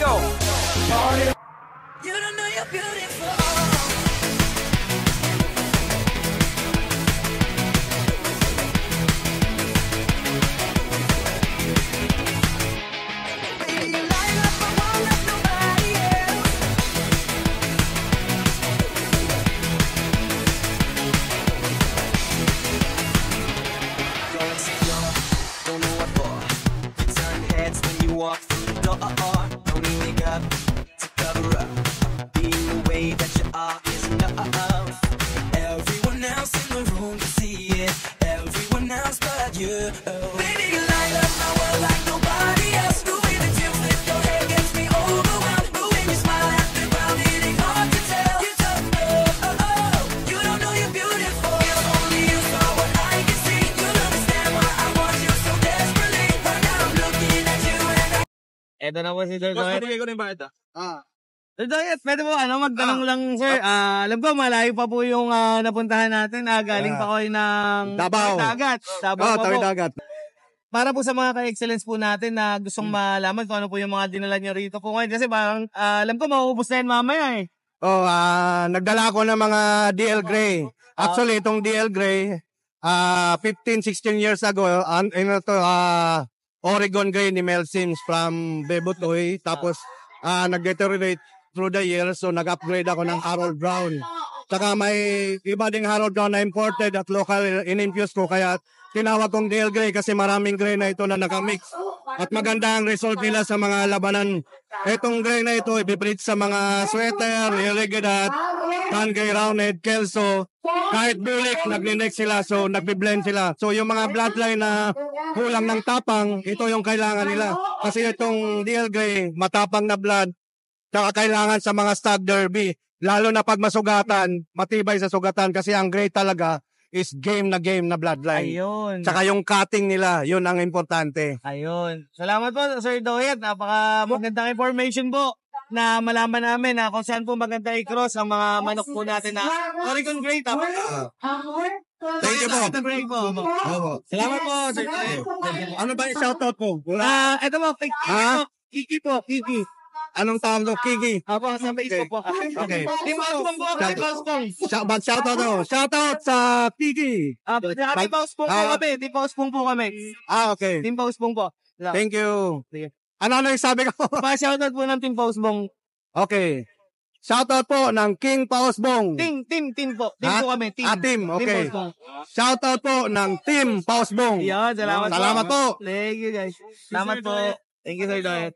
go. You don't know you're beautiful. Walk through the door, don't need makeup to cover up. Being the way that you are is enough. Everyone else in the room can see it. Everyone else but you. Baby, you light up my world like nobody else. The way that you flip your hair gets me overwhelmed. But when you smile at the ground, it ain't hard to tell. You don't know, you don't know you're beautiful. If only you saw what I can see, you'll understand why I want you so desperately. Right now I'm looking at you. Eto na po si Sir Doyet. Bigay ko na yung bayad. Sir Doyet, pwede po, magtanong lang, sir. Alam ko, malayo pa po yung napuntahan natin. Galing pa ko ng Davao. Dagat. Davao pa po. Dagat. Para po sa mga ka-excellence po natin na gustong malaman kung ano po yung mga dinala nyo rito po ngayon. Kasi parang, alam ko, mauubos na yan mamaya eh. Nagdala ko ng mga DL Gray. Actually, itong DL Gray, 15-16 years ago, Oregon Gray ni Mel Sims from Bebutoy. Tapos, nag-deteriorate through the years. So, nag-upgrade ako ng Harold Brown. Saka may iba ding Harold Brown na imported at local in-infuse ko. Kaya tinawag kong DL Gray kasi maraming gray na ito na nakamix. At maganda ang result nila sa mga labanan. Itong gray na ito, ibibreed sa mga sweater, irregular, tan gray rounded, kelso. Kahit bulik, nag-next sila. So, nagbe-blend sila. So, yung mga bloodline na kulang ng tapang, ito yung kailangan nila. Kasi itong DL Gray, matapang na blood, saka kailangan sa mga stag derby. Lalo na pag masugatan, matibay sa sugatan kasi ang gray talaga is game na bloodline. Ayun. Saka yung cutting nila, yun ang importante. Ayun. Salamat po, Sir Doyet. Napaka magandang information po na malaman namin na kung saan po maganda i-cross ang mga manok po natin na Oregon Gray. Tama? Thank you po. Salamat po, Sir Doyet. Ano ba yung shoutout po? Ito po, Kiki po, Kiki. Anong tawag mo? Kiki? Apo, sa Facebook po. Okay. Team Pausbong po, Team Pausbong. Shoutout ako. Shoutout sa Kiki. Team Pausbong po kami. Team Pausbong po kami. Okay. Team Pausbong po. Thank you. Sige. Ano yung sabi ko? Pa-shoutout po ng Team Pausbong. Okay. Shoutout po ng King Pausbong. Team po. Team po kami. Team. Okay. Team Pausbong. Shoutout po ng Team Pausbong. Yan, salamat po. Thank you guys. Salamat po. Thank you, Sir Doyet.